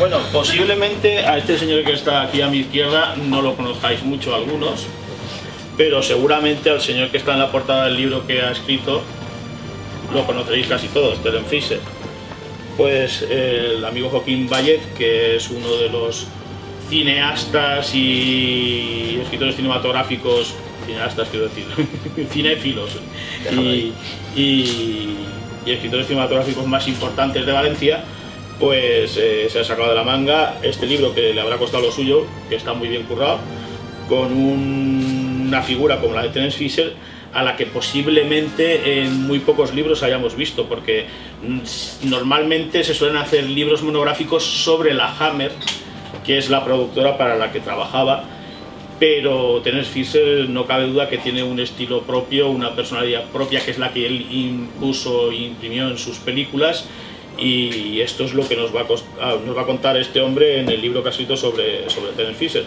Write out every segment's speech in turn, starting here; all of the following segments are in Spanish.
Bueno, posiblemente a este señor que está aquí a mi izquierda no lo conozcáis mucho algunos, pero seguramente al señor que está en la portada del libro que ha escrito lo conoceréis casi todos, Terence Fisher. Pues el amigo Joaquín Báyez, que es uno de los cineastas y escritores cinematográficos, cineastas quiero decir, cinéfilos y escritores cinematográficos más importantes de Valencia, pues se ha sacado de la manga este libro que le habrá costado lo suyo, que está muy bien currado, con una figura como la de Terence Fisher, a la que posiblemente en muy pocos libros hayamos visto, porque normalmente se suelen hacer libros monográficos sobre la Hammer, que es la productora para la que trabajaba, pero Terence Fisher no cabe duda que tiene un estilo propio, una personalidad propia, que es la que él impuso e imprimió en sus películas, y esto es lo que nos va a contar este hombre en el libro que ha escrito sobre Terence Fisher.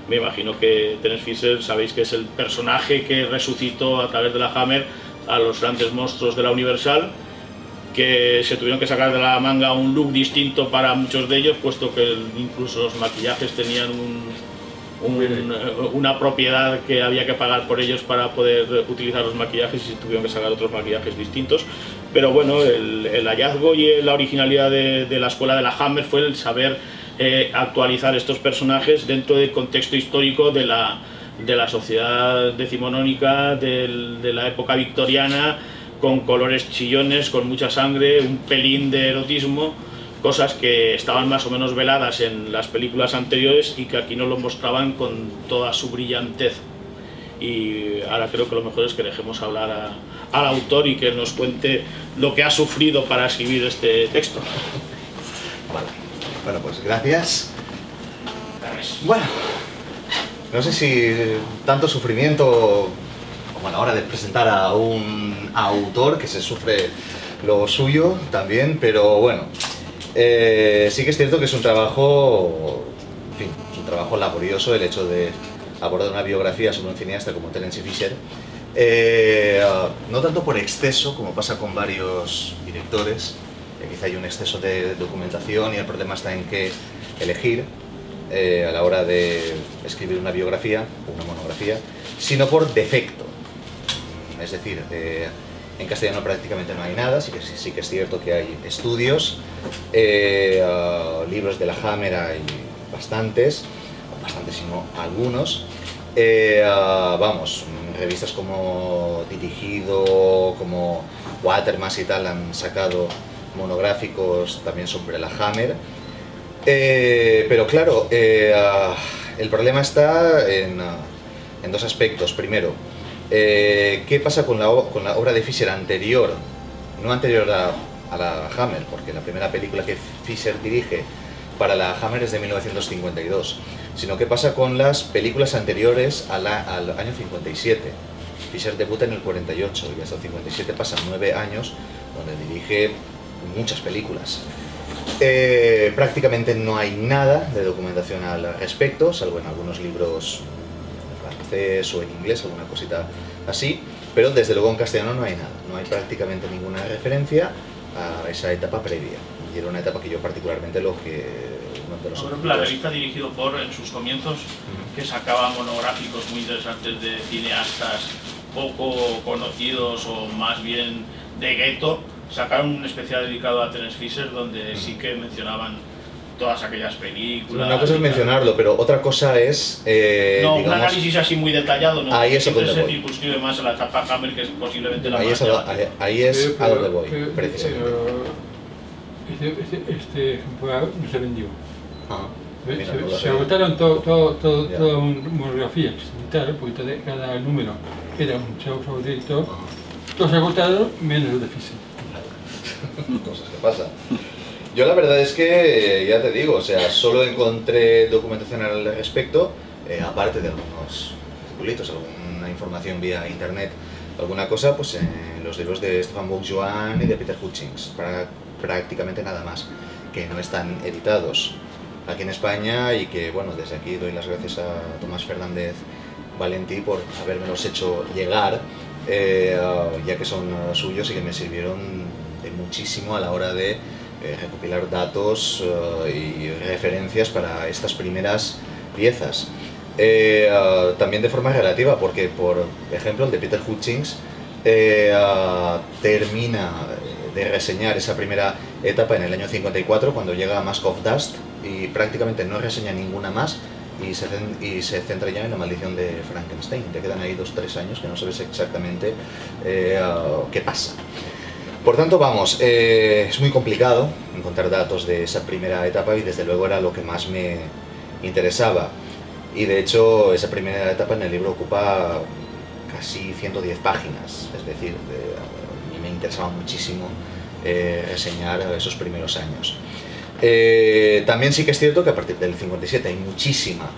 Me imagino que Terence Fisher, sabéis que es el personaje que resucitó a través de la Hammer a los grandes monstruos de la Universal, que se tuvieron que sacar de la manga un look distinto para muchos de ellos, puesto que incluso los maquillajes tenían una propiedad que había que pagar por ellos para poder utilizar los maquillajes, y tuvieron que sacar otros maquillajes distintos. Pero bueno, el hallazgo y la originalidad de la escuela de la Hammer fue el saber actualizar estos personajes dentro del contexto histórico de la sociedad decimonónica de la época victoriana, con colores chillones, con mucha sangre, un pelín de erotismo, cosas que estaban más o menos veladas en las películas anteriores y que aquí nos lo mostraban con toda su brillantez. Y ahora creo que lo mejor es que dejemos hablar al autor y que nos cuente lo que ha sufrido para escribir este texto. Vale. Bueno, pues gracias. Bueno, no sé si tanto sufrimiento como a la hora de presentar a un autor que se sufre lo suyo también, pero bueno, sí que es cierto que es un trabajo, en fin, es un trabajo laborioso el hecho de abordar una biografía sobre un cineasta como Terence Fisher, no tanto por exceso como pasa con varios directores. Quizá hay un exceso de documentación y el problema está en qué elegir a la hora de escribir una biografía o una monografía, sino por defecto. Es decir, en castellano prácticamente no hay nada, sí que es cierto que hay estudios, libros de la Hammer hay bastantes sino algunos. Vamos, revistas como Dirigido, como Watermas y tal han sacado monográficos también sobre la Hammer, pero claro, el problema está en dos aspectos. Primero, ¿qué pasa con la obra de Fisher anterior? No anterior a la Hammer, porque la primera película que Fisher dirige para la Hammer es de 1952, sino qué pasa con las películas anteriores al año 57. Fisher debuta en el 48 y hasta el 57 pasan 9 años donde dirige muchas películas. Prácticamente no hay nada de documentación al respecto, salvo en algunos libros en francés o en inglés, alguna cosita así, pero desde luego en castellano no hay nada, no hay prácticamente ninguna referencia a esa etapa previa, y era una etapa que yo particularmente uno de los... Por ejemplo, la revista Dirigido por, en sus comienzos, que sacaba monográficos muy interesantes de cineastas poco conocidos o más bien de gueto, sacaron un especial dedicado a Terence Fisher donde sí que mencionaban todas aquellas películas. Una cosa es mencionarlo, pero otra cosa es... no, digamos, un análisis así muy detallado, ¿no? Ahí es a donde se voy. circunscribe más a la etapa Hammer, que es posiblemente la ahí más es, ahí es a donde voy, pero, precisamente. Este ejemplar no se vendió. Ah, ¿Ves? mira, no lo Se sé. agotaron toda Ya. una monografía que se editaron, porque cada número era un sobre director. Todos se agotaron, menos el de Fisher. Cosas que pasan. Yo la verdad es que, ya te digo, o sea, solo encontré documentación al respecto, aparte de algunos articulitos, alguna información vía internet, alguna cosa, pues en los libros de Stefan Bourgeois y de Peter Hutchings, prácticamente nada más, que no están editados aquí en España, y que, bueno, desde aquí doy las gracias a Tomás Fernández Valentí por habérmelos hecho llegar, ya que son suyos y que me sirvieron de muchísimo a la hora de recopilar datos y referencias para estas primeras piezas. También de forma relativa, porque por ejemplo el de Peter Hutchings termina de reseñar esa primera etapa en el año 54 cuando llega a Mask of Dust y prácticamente no reseña ninguna más y se centra ya en La maldición de Frankenstein. Te quedan ahí 2 o 3 años que no sabes exactamente qué pasa. Por tanto, vamos, es muy complicado encontrar datos de esa primera etapa y desde luego era lo que más me interesaba. Y de hecho, esa primera etapa en el libro ocupa casi 110 páginas, es decir, a mí me interesaba muchísimo reseñar esos primeros años. También sí que es cierto que a partir del 57 hay muchísima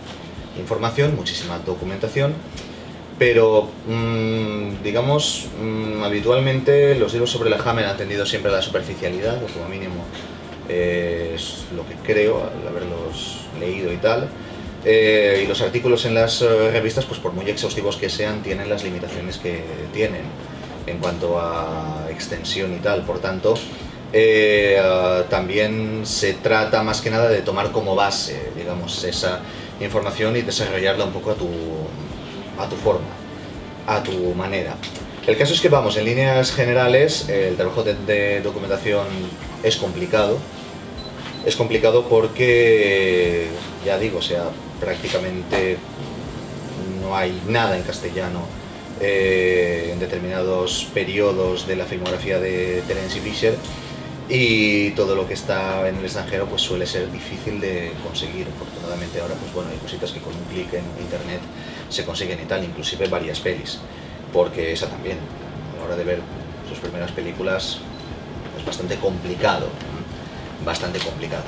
información, muchísima documentación, pero digamos, habitualmente los libros sobre la Hammer han tendido siempre a la superficialidad, o como mínimo es lo que creo al haberlos leído y tal. Y los artículos en las revistas, pues por muy exhaustivos que sean, tienen las limitaciones que tienen en cuanto a extensión y tal. Por tanto, también se trata más que nada de tomar como base, digamos, esa información y desarrollarla un poco a tu forma, a tu manera. El caso es que, vamos, en líneas generales, el trabajo de documentación es complicado. Es complicado porque, ya digo, o sea, prácticamente no hay nada en castellano en determinados periodos de la filmografía de Terence Fisher, y todo lo que está en el extranjero pues suele ser difícil de conseguir. Afortunadamente ahora pues bueno, hay cositas que con un clic en internet se consiguen y tal, inclusive varias pelis, porque esa también, a la hora de ver sus primeras películas es bastante complicado, bastante complicado.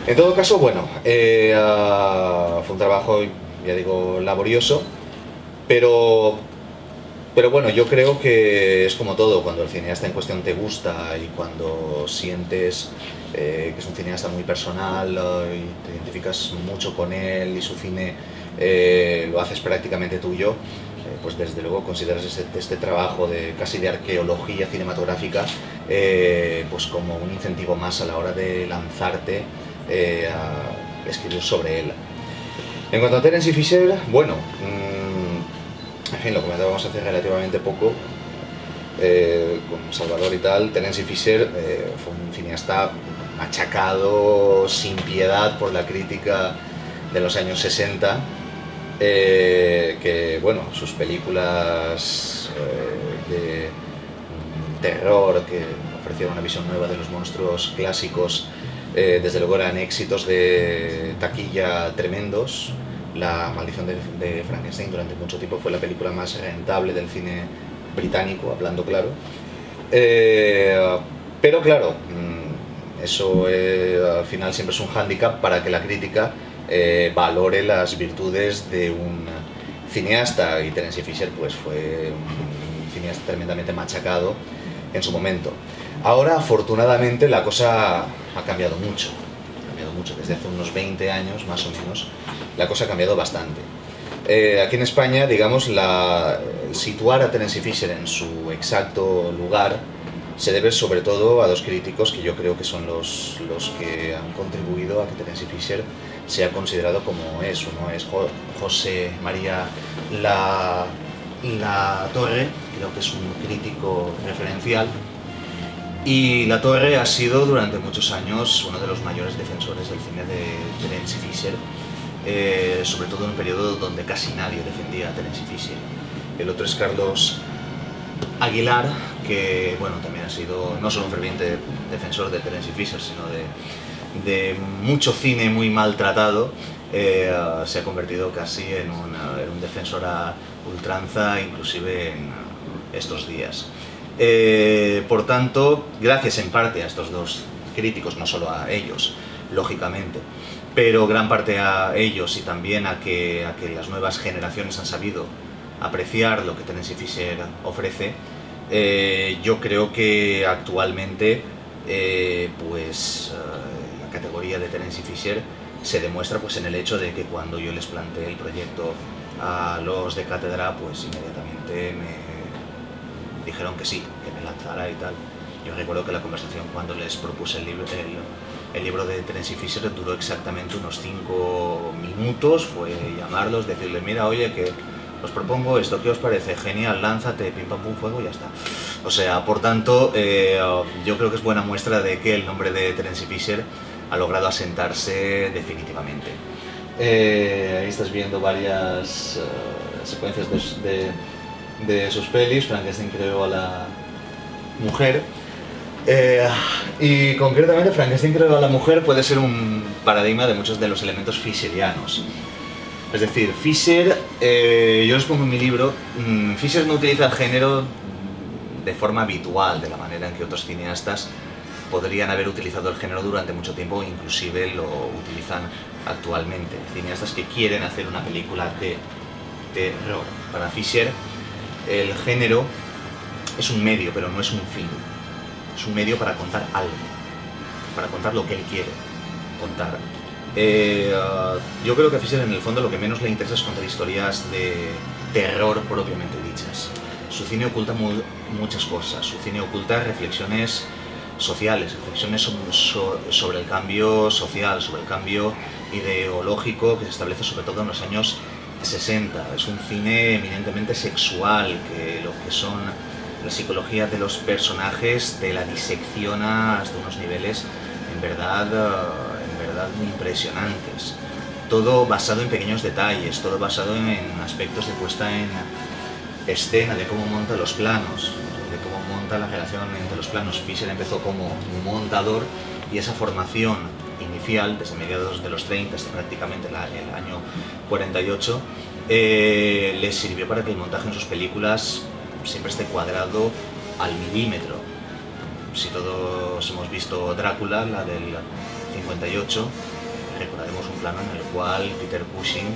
En todo caso, bueno, fue un trabajo, ya digo, laborioso, pero bueno, yo creo que es como todo, cuando el cineasta en cuestión te gusta y cuando sientes que es un cineasta muy personal y te identificas mucho con él y su cine lo haces prácticamente tuyo, pues desde luego consideras este trabajo casi de arqueología cinematográfica pues como un incentivo más a la hora de lanzarte a escribir sobre él. En cuanto a Terence Fisher, bueno, en fin, lo comentábamos hace relativamente poco con Salvador y tal. Terence Fisher fue un cineasta machacado sin piedad por la crítica de los años 60, que bueno, sus películas de terror que ofrecieron una visión nueva de los monstruos clásicos desde luego eran éxitos de taquilla tremendos. La maldición de Frankenstein durante mucho tiempo fue la película más rentable del cine británico, hablando claro. Pero claro, eso al final siempre es un hándicap para que la crítica valore las virtudes de un cineasta, y Terence Fisher pues fue un cineasta tremendamente machacado en su momento. Ahora, afortunadamente, la cosa ha cambiado mucho. Desde hace unos 20 años, más o menos, la cosa ha cambiado bastante. Aquí en España, digamos, situar a Terence Fisher en su exacto lugar se debe sobre todo a dos críticos que yo creo que son los que han contribuido a que Terence Fisher sea considerado como es. Uno es José María La Torre, creo que es un crítico referencial, y La Torre ha sido durante muchos años uno de los mayores defensores del cine de Terence Fisher, sobre todo en un periodo donde casi nadie defendía a Terence Fisher. El otro es Carlos Aguilar, que bueno, también ha sido no solo un ferviente defensor de Terence Fisher, sino de mucho cine muy maltratado. Se ha convertido casi en un defensor a ultranza, inclusive en estos días. Por tanto, gracias en parte a estos dos críticos, no solo a ellos, lógicamente, pero gran parte a ellos y también a que las nuevas generaciones han sabido apreciar lo que Terence Fisher ofrece, yo creo que actualmente la categoría de Terence Fisher se demuestra pues en el hecho de que cuando yo les planteé el proyecto a los de cátedra, pues inmediatamente me dijeron que sí, que me lanzara y tal. Yo recuerdo que la conversación cuando les propuse el libro de Terence y Fisher duró exactamente unos 5 minutos, fue llamarlos, decirles, mira, oye, que os propongo esto, ¿qué os parece? Genial, lánzate, pim pam pum fuego y ya está. O sea, por tanto, yo creo que es buena muestra de que el nombre de Terence y Fisher ha logrado asentarse definitivamente. Ahí estás viendo varias secuencias de sus pelis. Frankenstein creó a la mujer. Y concretamente Frankenstein creó a la mujer puede ser un paradigma de muchos de los elementos fischerianos. Es decir, Fisher, yo les pongo en mi libro, Fisher no utiliza el género de forma habitual, de la manera en que otros cineastas podrían haber utilizado el género durante mucho tiempo, inclusive lo utilizan actualmente. Cineastas que quieren hacer una película de terror. Para Fisher, el género es un medio, pero no es un fin. Es un medio para contar algo, para contar lo que él quiere contar. Yo creo que a Fisher en el fondo lo que menos le interesa es contar historias de terror propiamente dichas. Su cine oculta muchas cosas, su cine oculta reflexiones sociales, reflexiones sobre el cambio social, sobre el cambio ideológico que se establece sobre todo en los años 60. Es un cine eminentemente sexual, que lo que son la psicología de los personajes te la disecciona hasta unos niveles en verdad muy impresionantes. Todo basado en pequeños detalles, todo basado en aspectos de puesta en escena, de cómo monta los planos, de cómo monta la relación entre los planos. Fisher empezó como montador y esa formación inicial, desde mediados de los 30 hasta prácticamente el año 48, le sirvió para que el montaje en sus películas siempre esté cuadrado al milímetro. Si todos hemos visto Drácula, la del 58, recordaremos un plano en el cual Peter Cushing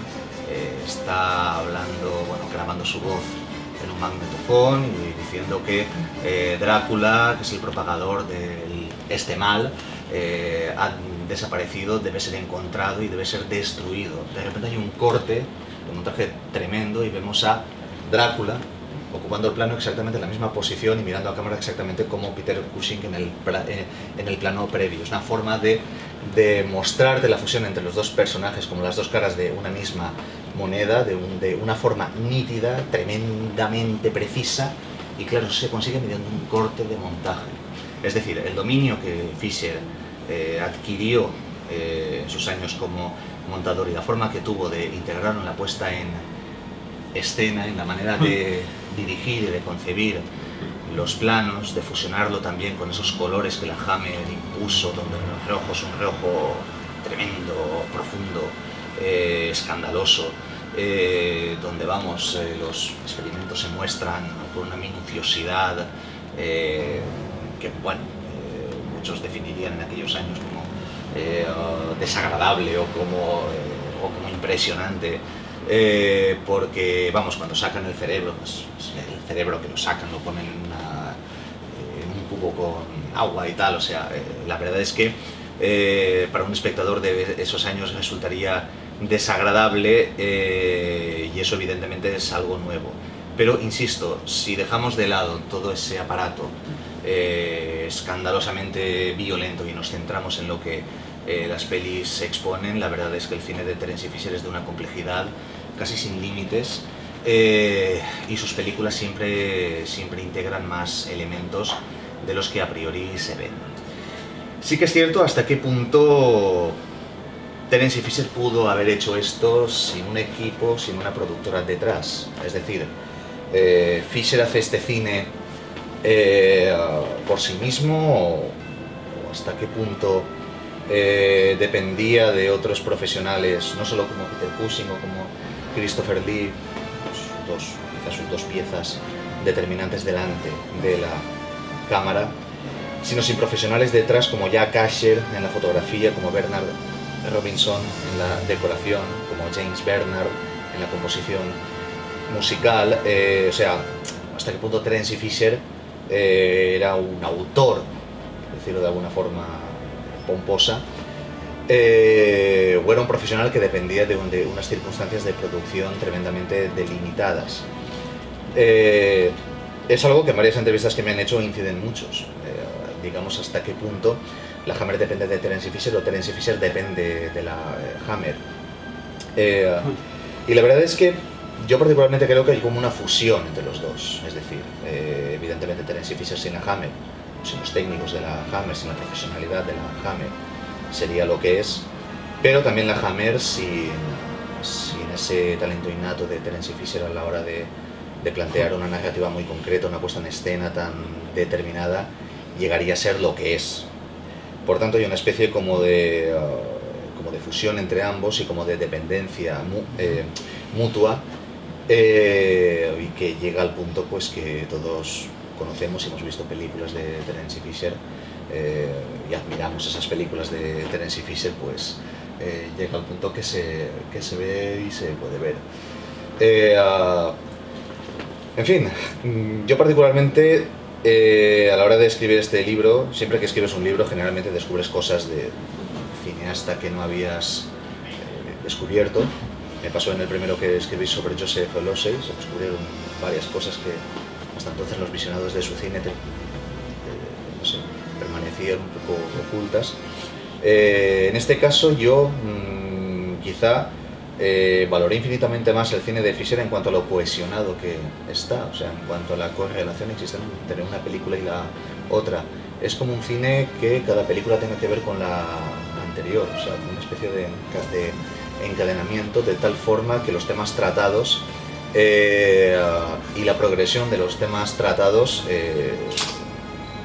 está hablando, grabando su voz en un magnetofón y diciendo que Drácula, que es el propagador de este mal, ha desaparecido, debe ser encontrado y debe ser destruido. De repente hay un corte, un montaje tremendo, y vemos a Drácula ocupando el plano exactamente en la misma posición y mirando a cámara exactamente como Peter Cushing en el plano previo. Es una forma de mostrarte la fusión entre los dos personajes como las dos caras de una misma moneda, de una forma nítida, tremendamente precisa, y claro, se consigue mediante un corte de montaje. Es decir, el dominio que Fisher adquirió en sus años como montador y la forma que tuvo de integrarlo en la puesta en escena, en la manera de dirigir y de concebir los planos, de fusionarlo también con esos colores que la Hammer impuso, donde el rojo es un rojo tremendo, profundo, escandaloso, donde los experimentos se muestran con una minuciosidad que, muchos definirían en aquellos años como desagradable o como impresionante. Porque, cuando sacan el cerebro, el cerebro que lo sacan, lo ponen en un cubo con agua y tal, o sea, la verdad es que para un espectador de esos años resultaría desagradable, y eso evidentemente es algo nuevo. Pero, insisto, si dejamos de lado todo ese aparato escandalosamente violento y nos centramos en lo que las pelis exponen, la verdad es que el cine de Terence Fisher es de una complejidad casi sin límites, y sus películas siempre integran más elementos de los que a priori se ven. Sí que es cierto hasta qué punto Terence Fisher pudo haber hecho esto sin un equipo, sin una productora detrás. Es decir, Fisher hace este cine por sí mismo, o hasta qué punto dependía de otros profesionales, no solo como Peter Cushing o como Christopher Lee, quizás sus dos piezas determinantes delante de la cámara, sino sin profesionales detrás como Jack Asher en la fotografía, como Bernard Robinson en la decoración, como James Bernard en la composición musical. O sea, hasta qué punto Terence Fisher era un autor, por decirlo de alguna forma pomposa, o era un profesional que dependía de unas circunstancias de producción tremendamente delimitadas. Es algo que en varias entrevistas que me han hecho inciden muchos. digamos, hasta qué punto la Hammer depende de Terence Fisher o Terence Fisher depende de la Hammer. Y la verdad es que yo particularmente creo que hay como una fusión entre los dos, es decir, evidentemente Terence Fisher sin la Hammer, sin los técnicos de la Hammer, sin la profesionalidad de la Hammer, sería lo que es, pero también la Hammer sin ese talento innato de Terence Fisher a la hora de plantear una narrativa muy concreta, una puesta en escena tan determinada, llegaría a ser lo que es. Por tanto, hay una especie como de fusión entre ambos y como de dependencia mutua, y que llega al punto pues que todos conocemos y hemos visto películas de Terence Fisher y admiramos esas películas de Terence Fisher, pues llega al punto que se ve y se puede ver. En fin, yo particularmente a la hora de escribir este libro, siempre que escribes un libro generalmente descubres cosas de cineasta que no habías descubierto. Me pasó en el primero que escribí sobre Joseph Losey, se descubrieron varias cosas que hasta entonces los visionados de su cine no sé, permanecían un poco ocultas. En este caso yo quizá valoré infinitamente más el cine de Fisher en cuanto a lo cohesionado que está, o sea, en cuanto a la correlación existente entre una película y la otra. Es como un cine que cada película tenga que ver con la anterior, o sea, una especie de encadenamiento, de tal forma que los temas tratados y la progresión de los temas tratados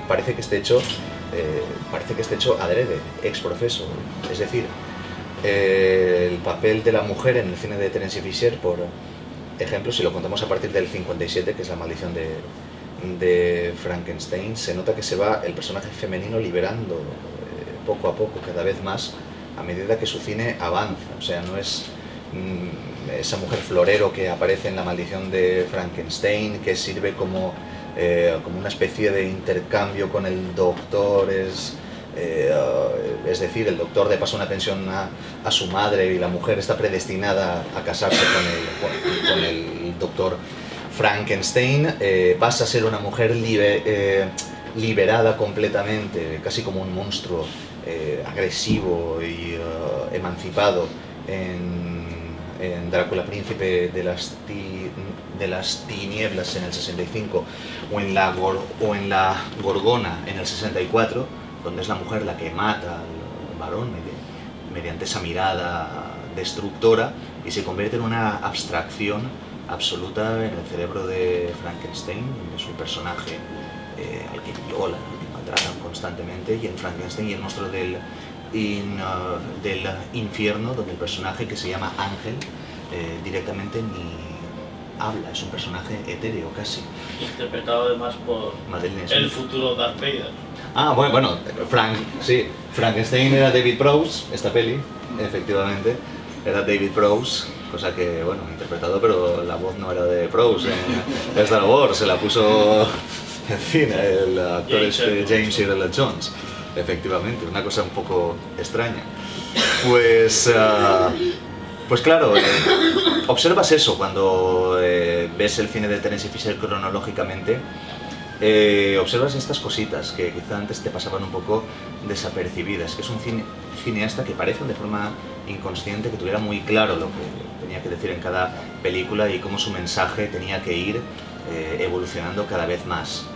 parece que esté hecho adrede, ex profeso. Es decir, el papel de la mujer en el cine de Terence Fisher, por ejemplo, si lo contamos a partir del 57, que es La maldición de Frankenstein, se nota que se va el personaje femenino liberando poco a poco, cada vez más, a medida que su cine avanza. O sea, no es esa mujer florero que aparece en La maldición de Frankenstein, que sirve como una especie de intercambio con el doctor, es decir, el doctor le pasa una pensión a su madre y la mujer está predestinada a casarse con el doctor Frankenstein, pasa a ser una mujer liberada completamente, casi como un monstruo agresivo y emancipado en Drácula, príncipe de las tinieblas en el 65, o en la Gorgona en el 64, donde es la mujer la que mata al varón mediante esa mirada destructora y se convierte en una abstracción absoluta en el cerebro de Frankenstein, de su personaje al que violan, al que maltratan constantemente, y en Frankenstein y el monstruo del infierno, donde el personaje, que se llama Ángel, directamente ni habla, es un personaje etéreo casi. Interpretado además por el futuro Darth Vader. Ah, bueno, sí, Frankenstein era David Prowse, esta peli, efectivamente, era David Prowse, cosa que, bueno, interpretado, pero la voz no era de Prowse en Star Wars, se la puso, en fin, el actor James Earl Jones, efectivamente, una cosa un poco extraña. Pues claro, observas eso cuando ves el cine de Terence Fisher cronológicamente. Observas estas cositas que quizá antes te pasaban un poco desapercibidas, que es un cineasta que parece de forma inconsciente que tuviera muy claro lo que tenía que decir en cada película y cómo su mensaje tenía que ir evolucionando cada vez más.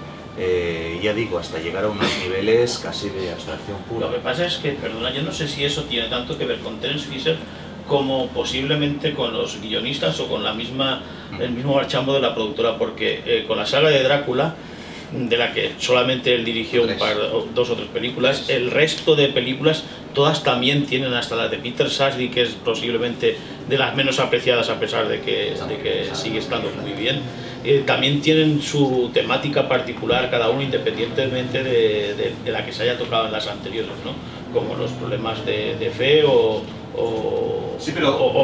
Ya digo, hasta llegar a unos niveles casi de abstracción pura. Lo que pasa es que, perdona, yo no sé si eso tiene tanto que ver con Terence Fisher como posiblemente con los guionistas o con el mismo marchambo de la productora, porque con la saga de Drácula, de la que solamente él dirigió dos o tres películas, el resto de películas todas también tienen, hasta las de Peter Sarsgaard, que es posiblemente de las menos apreciadas a pesar de que sigue estando muy bien, también tienen su temática particular cada uno, independientemente de la que se haya tocado en las anteriores, ¿no? Como los problemas de fe o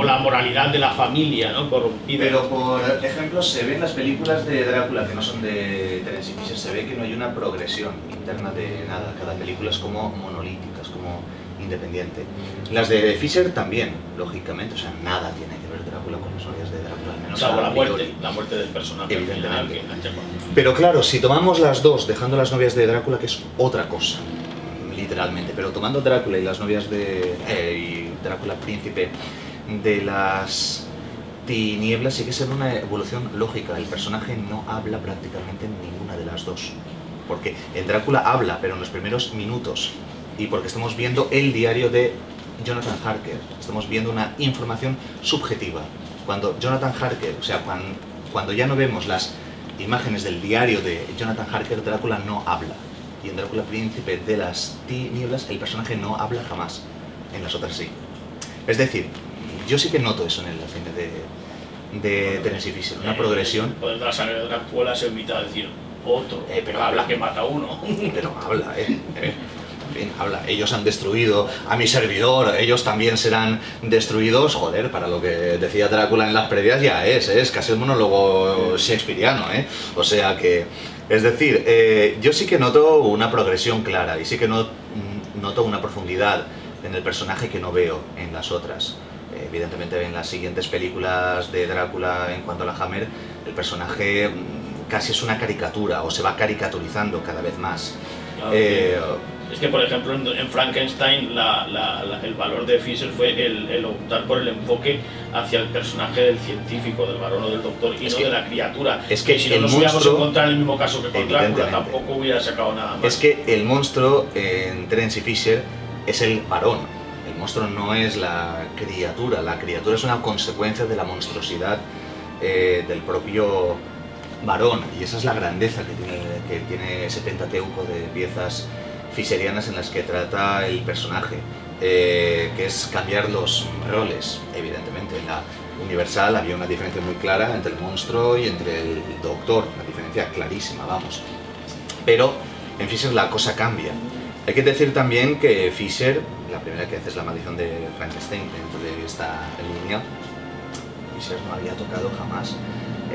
la moralidad de la familia, ¿no? Corrompida. Pero, por ejemplo, se ven las películas de Drácula, que no son de Terence Fisher, se ve que no hay una progresión interna de nada. Cada película es como monolítica, es como independiente. Las de Fisher también, lógicamente, o sea, nada tiene que ver Drácula con las novias de Drácula, al menos Salvo a priori. la muerte del personaje al final, que engancha con... Pero claro, si tomamos las dos, dejando las novias de Drácula, que es otra cosa, literalmente, pero tomando Drácula y las novias de... y Drácula príncipe de las tinieblas, sí que es una evolución lógica. El personaje no habla prácticamente en ninguna de las dos. Porque en Drácula habla, pero en los primeros minutos. Y porque estamos viendo el diario de Jonathan Harker. Estamos viendo una información subjetiva. Cuando Jonathan Harker, o sea, cuando ya no vemos las imágenes del diario de Jonathan Harker, Drácula no habla. Y en Drácula príncipe de las tinieblas el personaje no habla jamás. En las otras sí. Es decir, yo sí que noto eso en el cine de Tennessee Fisher, una progresión. El poder de la sangre de Drácula se evita decir otro, pero habla que mata a uno. Pero habla, En fin, habla. Ellos han destruido a mi servidor, ellos también serán destruidos. Joder, para lo que decía Drácula en las previas ya es casi el monólogo shakespeariano, O sea que, es decir, yo sí que noto una progresión clara y sí que noto una profundidad en el personaje que no veo en las otras. Evidentemente en las siguientes películas de Drácula en cuanto a la Hammer, el personaje casi es una caricatura o se va caricaturizando cada vez más. Claro, es que por ejemplo en Frankenstein el valor de Fisher fue el optar por el enfoque hacia el personaje del científico, del varón o del doctor, y no de la criatura. Es que si no nos hubiéramos encontrado en el mismo caso que con Drácula, tampoco hubiera sacado nada más. Es que el monstruo en Tennessee Fisher es el varón. El monstruo no es la criatura es una consecuencia de la monstruosidad del propio varón, y esa es la grandeza que tiene ese pentateuco de piezas fisherianas en las que trata el personaje, que es cambiar los roles. Evidentemente en la Universal había una diferencia muy clara entre el monstruo y entre el doctor, una diferencia clarísima, vamos. Pero en Fisher la cosa cambia. Hay que decir también que Fisher, la primera que hace es La maldición de Frankenstein dentro de esta línea. Fisher no había tocado jamás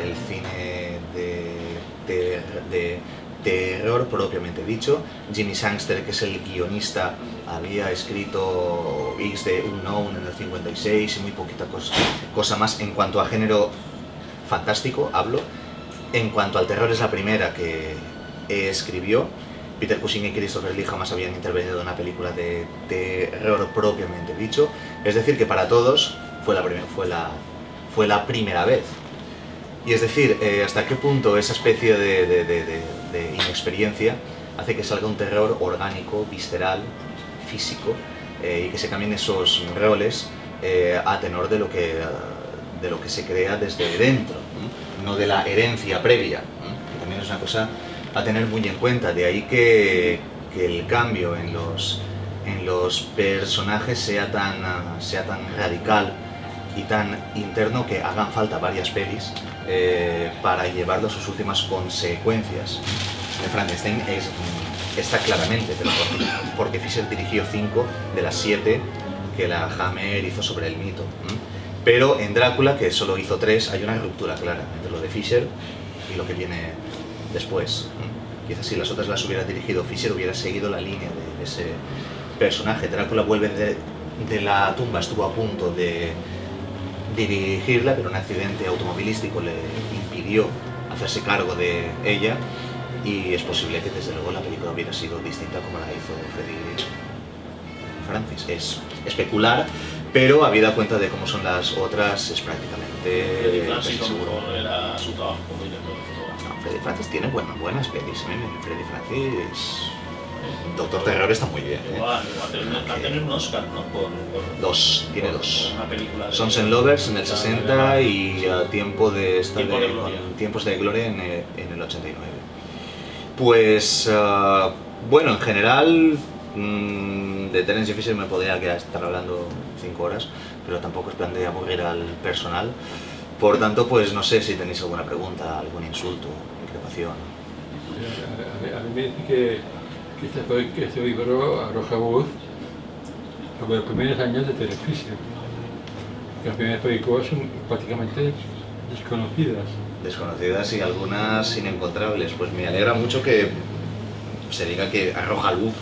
el cine de terror propiamente dicho. Jimmy Sangster, que es el guionista, había escrito X de Unknown en el 56 y muy poquita cosa más en cuanto a género fantástico, hablo. En cuanto al terror, es la primera que escribió. Peter Cushing y Christopher Lee jamás habían intervenido en una película de terror propiamente dicho. Es decir, que para todos fue la primera vez. Y es decir, hasta qué punto esa especie de inexperiencia hace que salga un terror orgánico, visceral, físico, y que se cambien esos roles a tenor de lo que se crea desde dentro, no de la herencia previa, que también es una cosa a tener muy en cuenta. De ahí que el cambio en los personajes sea tan radical y tan interno que hagan falta varias pelis para llevarlo a sus últimas consecuencias. En Frankenstein está claramente, pero porque Fisher dirigió 5 de las 7 que la Hammer hizo sobre el mito. Pero en Drácula, que solo hizo 3, hay una ruptura clara entre lo de Fisher y lo que viene después. Quizás si las otras las hubiera dirigido Fisher, hubiera seguido la línea de ese personaje. Drácula vuelve de la tumba, estuvo a punto de dirigirla, pero un accidente automovilístico le impidió hacerse cargo de ella, y es posible que desde luego la película hubiera sido distinta como la hizo Freddy Francis. Es especular, pero habida cuenta de cómo son las otras, es prácticamente Freddy Francis seguro. Era su trabajo como director de fotografía. No, Freddy Francis tiene buenas pelis. Freddy Francis, Doctor Terror está muy bien. Igual va a tener un Oscar, ¿no? Tiene dos. Una película de... Sons and Lovers en el 60 y Tiempos Tiempos de Gloria en el 89. Pues, bueno, en general, de Tennessee Fisher me podría estar hablando 5 horas, pero tampoco es plan de aburrir al personal. Por tanto, pues no sé si tenéis alguna pregunta, algún insulto, increpación. A mí me dice que este libro arroja voz sobre los primeros años de Tennessee Fisher. Las primeras películas son prácticamente desconocidas. Desconocidas y algunas inencontrables. Pues me alegra mucho que se diga que arroja luz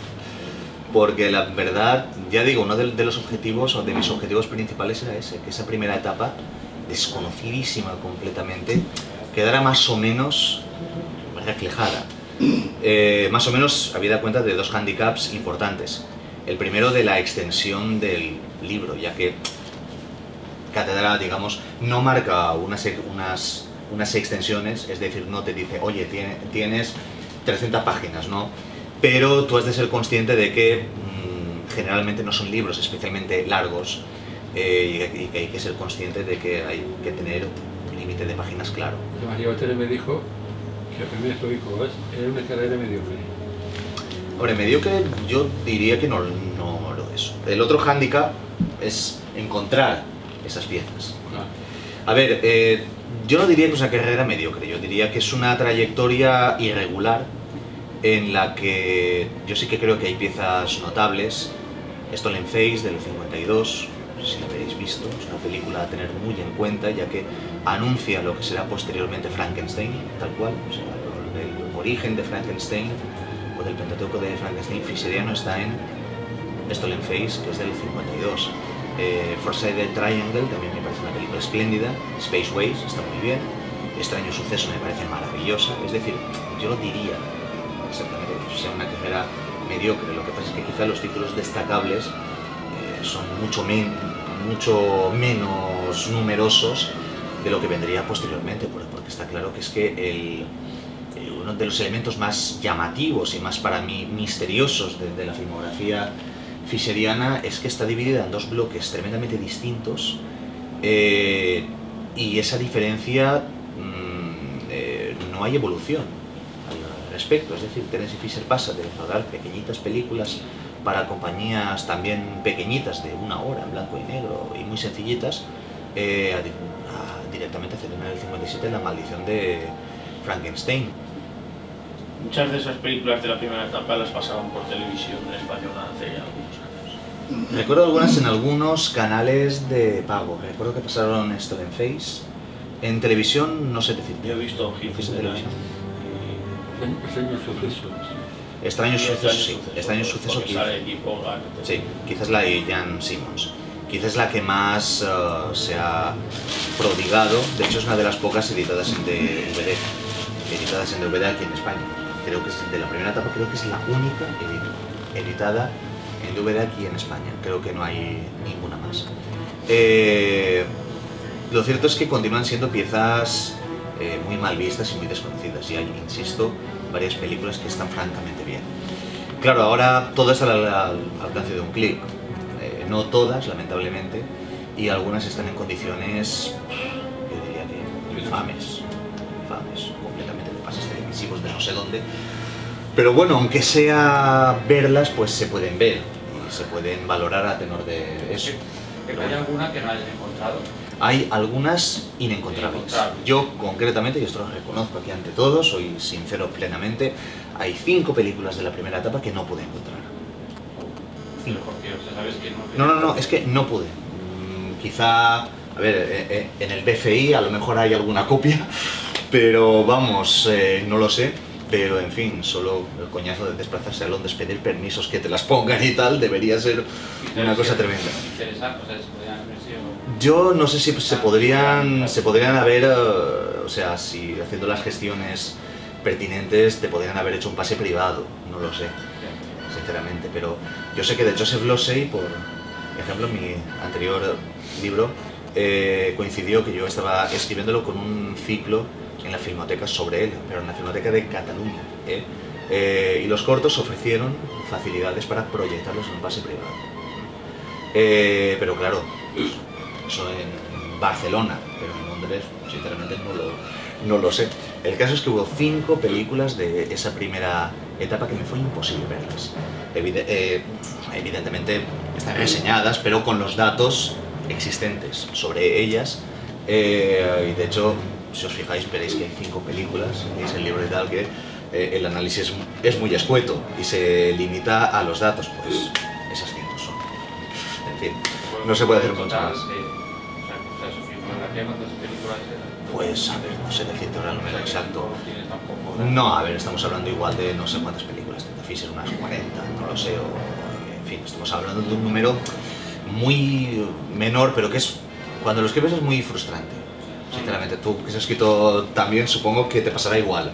porque la verdad, ya digo, uno de los objetivos, o de mis objetivos principales era ese, que esa primera etapa, desconocidísima completamente, quedara más o menos reflejada. Más o menos habida cuenta de dos handicaps importantes. El primero, de la extensión del libro, ya que Cátedra, digamos, no marca unas extensiones, es decir, no te dice, oye, tienes 300 páginas, ¿no? Pero tú has de ser consciente de que generalmente no son libros especialmente largos, y que hay que ser consciente de que hay que tener un límite de páginas claro. María Otero me dijo que el primer estoico era una carrera mediocre. Hombre, mediocre yo diría que no lo es. El otro hándicap es encontrar esas piezas. A ver, yo no diría que es una carrera mediocre, yo diría que es una trayectoria irregular en la que yo sí que creo que hay piezas notables. Stollenface del 52, si lo habéis visto, es una película a tener muy en cuenta, ya que anuncia lo que será posteriormente Frankenstein, tal cual, o sea, el origen de Frankenstein o del Pentateuco de Frankenstein fischeriano está en Stollenface, que es del 52. Four-Sided Triangle también me parece una película espléndida. Spaceways está muy bien. Extraño Suceso me parece maravillosa. Es decir, yo diría exactamente que sea una carrera mediocre. Lo que pasa es que quizá los títulos destacables son mucho menos numerosos de lo que vendría posteriormente, porque está claro que es que uno de los elementos más llamativos y más para mí misteriosos de la filmografía fischeriana es que está dividida en dos bloques tremendamente distintos, y esa diferencia no hay evolución al respecto. Es decir, Terence Fisher pasa de rodar pequeñitas películas para compañías también pequeñitas de 1 hora en blanco y negro y muy sencillitas, a directamente hacer en el 57 La maldición de Frankenstein. Muchas de esas películas de la primera etapa las pasaban por televisión española hace algunos años. Recuerdo algunas en algunos canales de pago. Recuerdo que pasaron Stollenface. En televisión no sé decirte. Yo he visto Hits en televisión. Extraño Suceso. Extraño Suceso, sí. Extraño Suceso, sí, quizás la de Jan Simmons. Quizás la que más se ha prodigado. De hecho, es una de las pocas editadas en DVD. Editadas en DVD aquí en España. Creo que es de la primera etapa, creo que es la única editada en DVD aquí en España. Creo que no hay ninguna más. Lo cierto es que continúan siendo piezas muy mal vistas y muy desconocidas. Y hay, insisto, varias películas que están francamente bien. Claro, ahora todo está al alcance de un clic. No todas, lamentablemente, y algunas están en condiciones, yo diría que infames, completamente, de pases televisivos de no sé dónde. Pero bueno, aunque sea verlas, pues se pueden ver y se pueden valorar a tenor de eso. ¿Pero hay alguna que no hayas encontrado? Hay algunas inencontrables. Yo concretamente, y esto lo reconozco aquí ante todos, soy sincero plenamente, hay 5 películas de la primera etapa que no pude encontrar. 5. ¿Sabes que no? No, es que no pude. Quizá, a ver, en el BFI a lo mejor hay alguna copia, pero vamos, no lo sé. Pero en fin, solo el coñazo de desplazarse a Londres, pedir permisos que te las pongan y tal, debería ser una cosa tremenda. Interesante, o sea, se podrían haber sido... Yo no sé si se podrían haber, o sea, si haciendo las gestiones pertinentes te podrían haber hecho un pase privado, no lo sé, sinceramente. Pero yo sé que de Joseph Losey, por ejemplo, mi anterior libro, coincidió que yo estaba escribiéndolo con un ciclo en la Filmoteca sobre él, pero en la Filmoteca de Cataluña, y los cortos ofrecieron facilidades para proyectarlos en un pase privado. Pero claro, eso en Barcelona, pero en Londres sinceramente no lo sé. El caso es que hubo 5 películas de esa primera etapa que me fue imposible verlas. Evidentemente están reseñadas, pero con los datos existentes sobre ellas, y de hecho, si os fijáis, veréis que hay 5 películas, es el libro y tal, que el análisis es muy escueto y se limita a los datos, pues esas 5 son. En fin, no se puede hacer mucho más. Pues a ver, no sé decirte ahora el número exacto. No, a ver, estamos hablando igual de no sé cuántas películas, Fisher, unas 40, no lo sé, o fin, estamos hablando de un número muy menor, pero que es, cuando lo escribes es muy frustrante. Sinceramente, tú que has escrito también supongo que te pasará igual.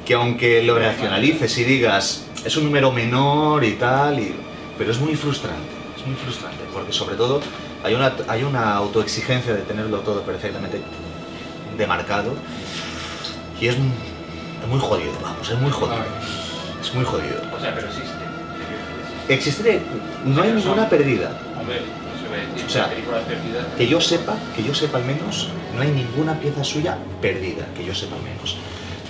Que aunque lo racionalices y digas, es un número menor y tal, pero es muy frustrante, porque sobre todo hay una autoexigencia de tenerlo todo perfectamente demarcado y es muy jodido, vamos, es muy jodido. Es muy jodido. O sea, pero existe. Existe, no hay ninguna perdida. Hombre, eso voy a decir, O sea, películas perdidas. que yo sepa al menos, no hay ninguna pieza suya perdida, que yo sepa al menos.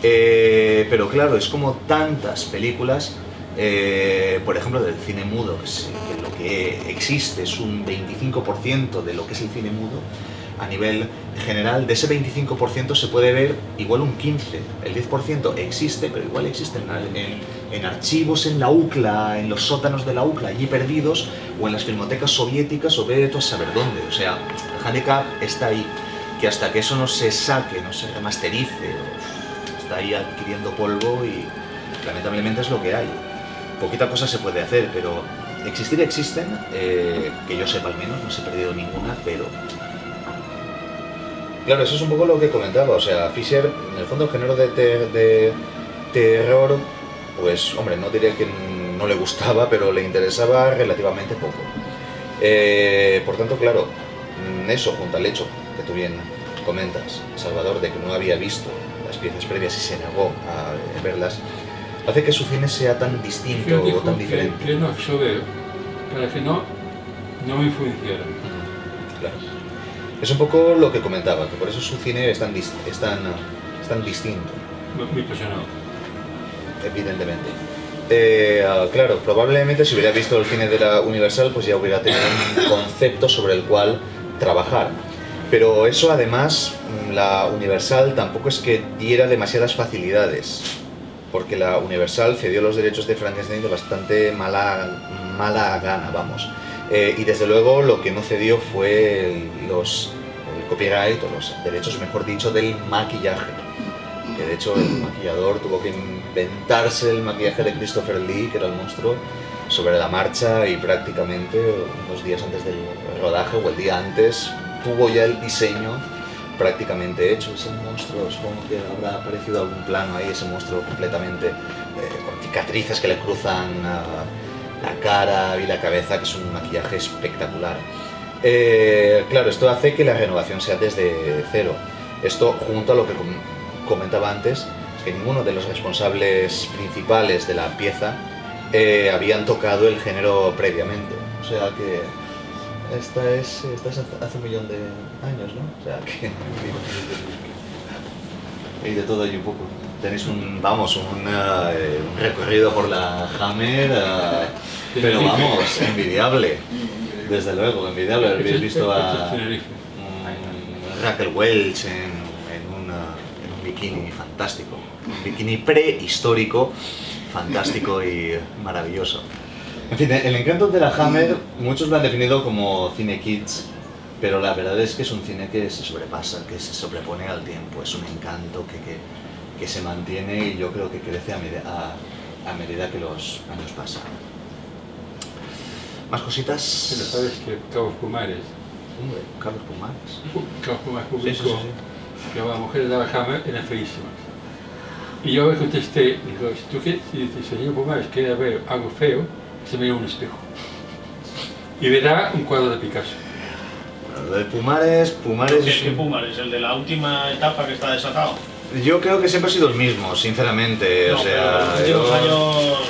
Pero claro, es como tantas películas, por ejemplo, del cine mudo, que lo que existe es un 25% de lo que es el cine mudo. A nivel general, de ese 25% se puede ver igual un 15%. El 10% existe, pero igual existe en archivos en la UCLA, en los sótanos de la UCLA, allí perdidos, o en las filmotecas soviéticas, o vete a saber dónde. O sea, el handicap está ahí, que hasta que eso no se saque, no se remasterice, está ahí adquiriendo polvo y lamentablemente es lo que hay. Poquita cosa se puede hacer, pero existir existen, que yo sepa al menos, no se ha perdido ninguna, pero... Claro, eso es un poco lo que comentaba, o sea, Fisher, en el fondo el género de terror, pues hombre, no diría que no le gustaba, pero le interesaba relativamente poco. Por tanto, claro, eso junto al hecho que tú bien comentas, Salvador, de que no había visto las piezas previas y se negó a verlas, hace que su cine sea tan distinto o tan diferente. Que no sobre, para que no me influenciara. Claro. Es un poco lo que comentaba, que por eso su cine es tan distinto. Muy impresionado. Evidentemente. Claro, probablemente si hubiera visto el cine de la Universal, pues ya hubiera tenido un concepto sobre el cual trabajar. Pero eso además, la Universal tampoco es que diera demasiadas facilidades, porque la Universal cedió los derechos de Frankenstein de bastante mala gana, vamos. Y desde luego lo que no cedió fue el copyright, o los derechos, mejor dicho, del maquillaje. Que de hecho el maquillador tuvo que inventarse el maquillaje de Christopher Lee, que era el monstruo, sobre la marcha, y prácticamente unos días antes del rodaje o el día antes tuvo ya el diseño prácticamente hecho. Ese monstruo, supongo que habrá aparecido algún plano ahí, ese monstruo completamente con cicatrices que le cruzan la cara y la cabeza, que es un maquillaje espectacular. Claro, esto hace que la renovación sea desde cero. Esto, junto a lo que comentaba antes, es que ninguno de los responsables principales de la pieza habían tocado el género previamente. O sea que esta es hace 1 millón de años, ¿no? O sea que... y de todo y un poco. Tenéis un recorrido por la Hammer, pero vamos, envidiable. Desde luego, envidiable. Habéis visto a Raquel Welch en un bikini fantástico. Un bikini prehistórico, fantástico y maravilloso. En fin, el encanto de la Hammer, muchos lo han definido como cine kids, pero la verdad es que es un cine que se sobrepasa, que se sobrepone al tiempo. Es un encanto que se mantiene y yo creo que crece a medida que los años pasan. ¿Más cositas? Pero sabes que Carlos Pumares, Hombre, Carlos Pumares. Carlos Pumares publicó Sí. que las mujeres de la Hammer eran feísimas. Y yo le contesté, digo, si el señor Pumares quiere ver algo feo, se mira en un espejo. Y verá un cuadro de Picasso. Bueno, lo de Pumares es ¿Qué Pumares? ¿El de la última etapa que está desatado? Yo creo que siempre ha sido el mismo, sinceramente. No, O sea, pero los últimos años...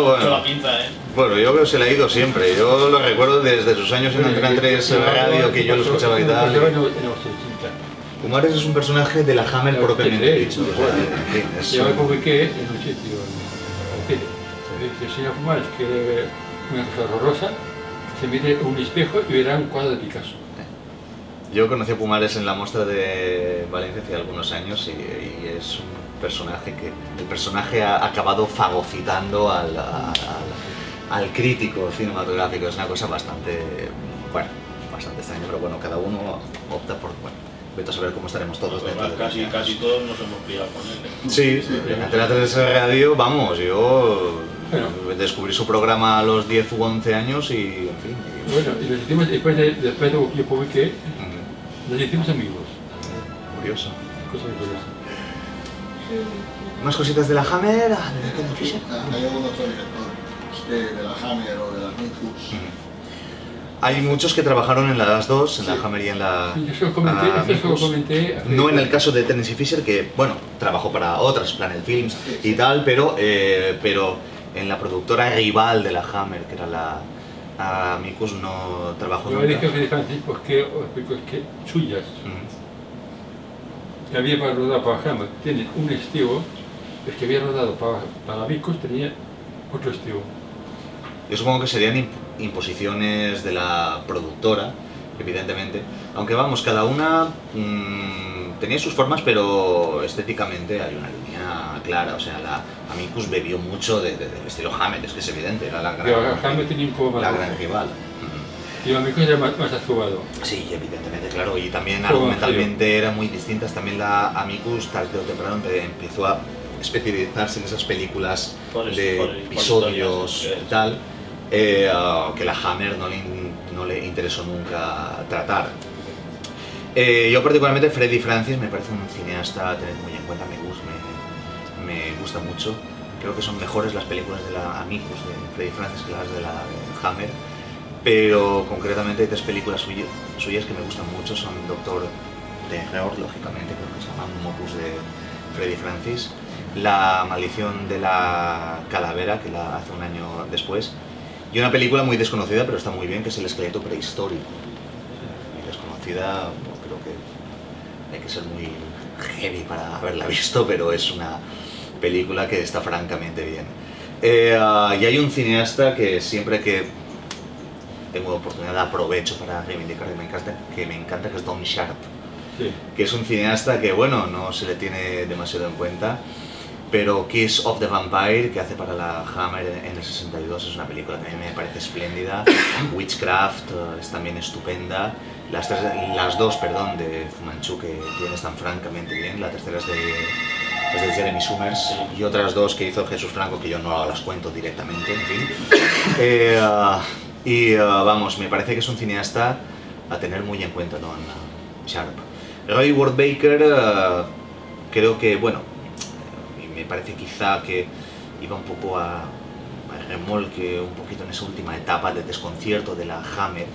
bueno. la pinza, ¿eh? Bueno, yo creo que se le ha ido siempre. Yo lo recuerdo desde sus años en Antena 3 radio, que yo lo escuchaba y tal. En los 80. Pumares es un personaje de la Hammer propiamente dicho. O sea, en fin, es Yo me publiqué en un sitio, si el señor Pumares quiere ver una cosa horrorosa, se mire en un espejo y verá un cuadro de Picasso. Yo conocí a Pumares en la muestra de Valencia hace algunos años y es un personaje que el personaje ha acabado fagocitando al crítico cinematográfico. Es una cosa bastante extraña, pero bueno, cada uno opta por, vete a saber cómo estaremos todos dentro de Casi todos nos hemos pillado con él. Sí, en Antena 3 radio, vamos, yo Bueno. Descubrí su programa a los 10 u 11 años y, en fin. Bueno, y nos hicimos, después de lo que yo publiqué, nos hicimos amigos. Curioso. Cosa muy curiosa. Unas cositas de la Hammer. Hay algún otro director de la Hammer o de la Amicus. Hay muchos que trabajaron en las dos, en la Hammer y en la Sí, yo se lo comenté, esto se lo comenté. No en el caso de Tennessee Fisher, que, bueno, trabajó para otras, Planet Films y tal, pero en la productora rival de la Hammer, que era la Amicus, no trabajó Yo nunca. dije a Freddy Francis, pues que suyas, que había para rodar para Hammer, tiene un estivo, el que había rodado para Amicus tenía otro estivo. Yo supongo que serían imposiciones de la productora, evidentemente, aunque vamos, cada una tenía sus formas, pero estéticamente hay una línea clara, o sea, la Amicus bebió mucho del estilo Hammer, es que es evidente, era la Pero Hammer tenía un poco más la rojo. gran rival. Y Amicus era más azubado. Sí, evidentemente, claro, y también Como argumentalmente eran muy distintas. También la Amicus tarde o temprano empezó a especializarse en esas películas de episodios y tal, que la Hammer no le interesó nunca tratar. Yo particularmente Freddy Francis me parece un cineasta a tener muy en cuenta, me gusta mucho. Creo que son mejores las películas de la Amicus de Freddy Francis que las de la Hammer. Pero concretamente hay tres películas suyas que me gustan mucho, son Doctor Terror, lógicamente, creo que se llama un opus de Freddy Francis, La maldición de la calavera, que la hace un año después, y una película muy desconocida, pero está muy bien, que es El esqueleto prehistórico. Muy desconocida, no, creo que hay que ser muy heavy para haberla visto, pero es una película que está francamente bien. Y hay un cineasta que siempre que tengo oportunidad, aprovecho para reivindicar que me encanta, que es Don Sharp, Sí. que es un cineasta que, bueno, no se le tiene demasiado en cuenta, pero Kiss of the Vampire, que hace para la Hammer en el 62, es una película que a mí me parece espléndida. Witchcraft es también estupenda. Las dos, de Fu Manchu, que tiene, están francamente bien. La tercera es de Jeremy Summers, y otras dos que hizo Jesús Franco, que yo no las cuento directamente, en fin. Vamos, me parece que es un cineasta a tener muy en cuenta, Don Sharp. Roy Ward Baker, creo que, bueno, me parece quizá que iba un poco a remolque, un poquito en esa última etapa de desconcierto de la Hammer,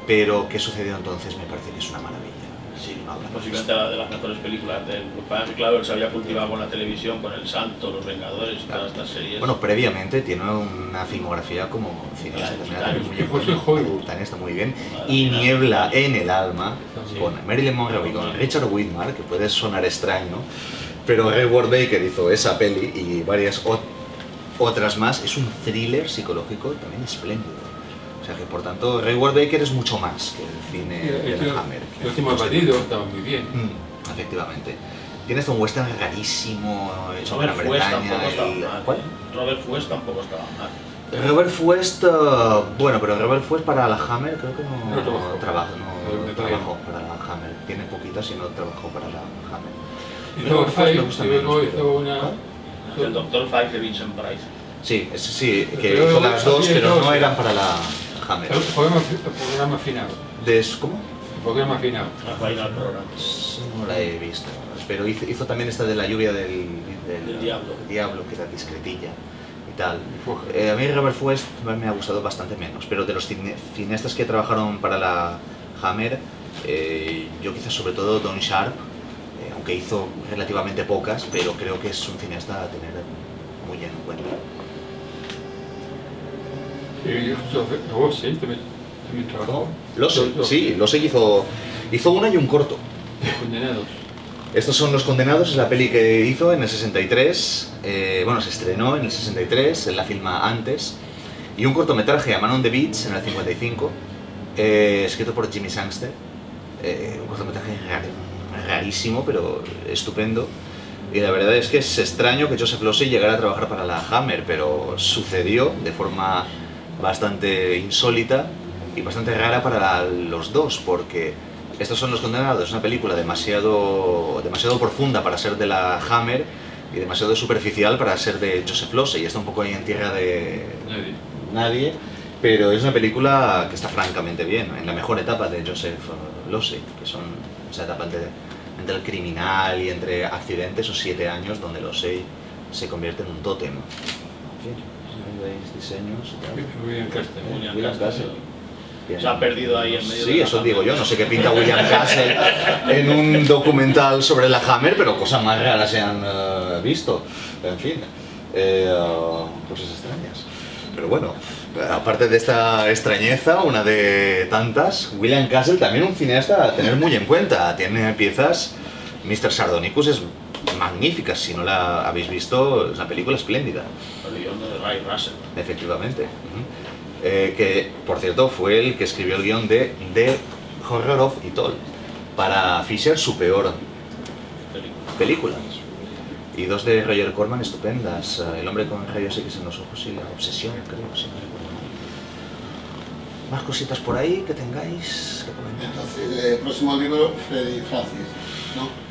pero ¿qué sucedió entonces? Me parece que es una maravilla. Sí, posiblemente de las mejores películas del grupo. Claro, él se había cultivado con la televisión, con El Santo, Los Vengadores, todas estas series. Bueno, previamente tiene una filmografía como cineasta, también está muy bien. Y Niebla en el alma, con Marilyn Monroe y con Richard Widmark, que puede sonar extraño, pero Ray Ward Baker hizo esa peli y varias otras más. Es un thriller psicológico también espléndido. O sea que, por tanto, Ray Ward Baker es mucho más que el cine de la Hammer. El último abatido estaba muy bien. Efectivamente. Tiene hasta un western rarísimo hecho en Robert Gran Fuest Bretaña. tampoco estaba mal. ¿Cuál? Robert Fuest tampoco estaba mal. Robert Fuest, bueno, pero Robert Fuest para la Hammer creo que no trabajó para la Hammer. Tiene poquitas y no trabajó para la Hammer. Hizo Five, y luego hizo una... El Dr. Five de Vincent Price. Sí, que hizo las dos, pero no eran para la Hammer. El programa final. ¿Cómo? El programa final. La página del programa. No la he visto, pero hizo también esta de la lluvia del diablo, que era discretilla y tal. A mí Robert Fuest me ha gustado bastante menos, pero de los cineastas que trabajaron para la Hammer, yo quizás sobre todo Don Sharp, aunque hizo relativamente pocas, pero creo que es un cineasta a tener muy en cuenta. Y Rossi también trabajó. Losey hizo una y un corto. Condenados. Estos son Los Condenados, es la peli que hizo en el 63, bueno, se estrenó en el 63, él la filma antes, y un cortometraje a Man on the Beach en el 55, escrito por Jimmy Sangster, un cortometraje rarísimo, pero estupendo. Y la verdad es que es extraño que Joseph Losey llegara a trabajar para la Hammer, pero sucedió de forma bastante insólita y bastante rara para los dos, porque Estos son Los Condenados, una película demasiado profunda para ser de la Hammer, y demasiado superficial para ser de Joseph Losey. Está un poco ahí en tierra de nadie, pero es una película que está francamente bien, en la mejor etapa de Joseph Losey, que son esa etapa entre el criminal y entre accidentes, o 7 años donde Losey se convierte en un tótem. En fin, veis diseños y tal. William Castle. Bien. Se ha perdido ahí en medio. Sí, de la eso Hammer. digo yo, no sé qué pinta William Castle en un documental sobre la Hammer, pero cosas más raras se han visto, en fin, cosas extrañas. Pero bueno, aparte de esta extrañeza, una de tantas, William Castle también un cineasta a tener muy en cuenta. Tiene piezas, Mr. Sardonicus es magnífica, si no la habéis visto, es una película espléndida. El guion de Ray Russell. Efectivamente. Que, por cierto, fue el que escribió el guión de The Horror of It All, para Fisher, su peor película. Y 2 de Roger Corman estupendas, El hombre con rayos X en los ojos y La obsesión, creo, si no recuerdo mal. Más cositas por ahí que tengáis que comentar. Entonces, el próximo libro, Freddy Francis, ¿no?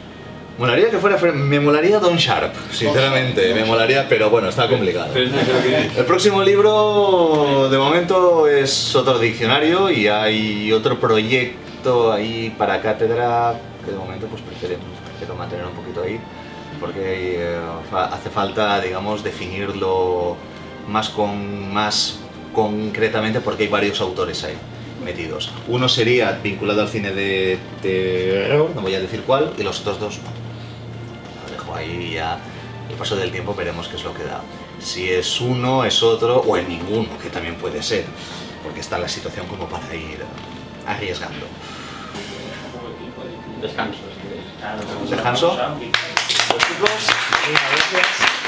Molaría que fuera, me molaría Don Sharp, sinceramente, me molaría, pero bueno, está complicado. El próximo libro, de momento, es otro diccionario y hay otro proyecto ahí para cátedra que de momento pues prefiero mantener un poquito ahí, porque hace falta, digamos, definirlo más concretamente, porque hay varios autores ahí metidos. Uno sería vinculado al cine de terror, no voy a decir cuál, y los otros 2 no. Lo dejo ahí, ya el paso del tiempo veremos qué es lo que da. Si es uno, es otro, o en ninguno, que también puede ser, porque está la situación como para ir arriesgando. Descanso. ¿Descanso? Pues chicos, muchas gracias.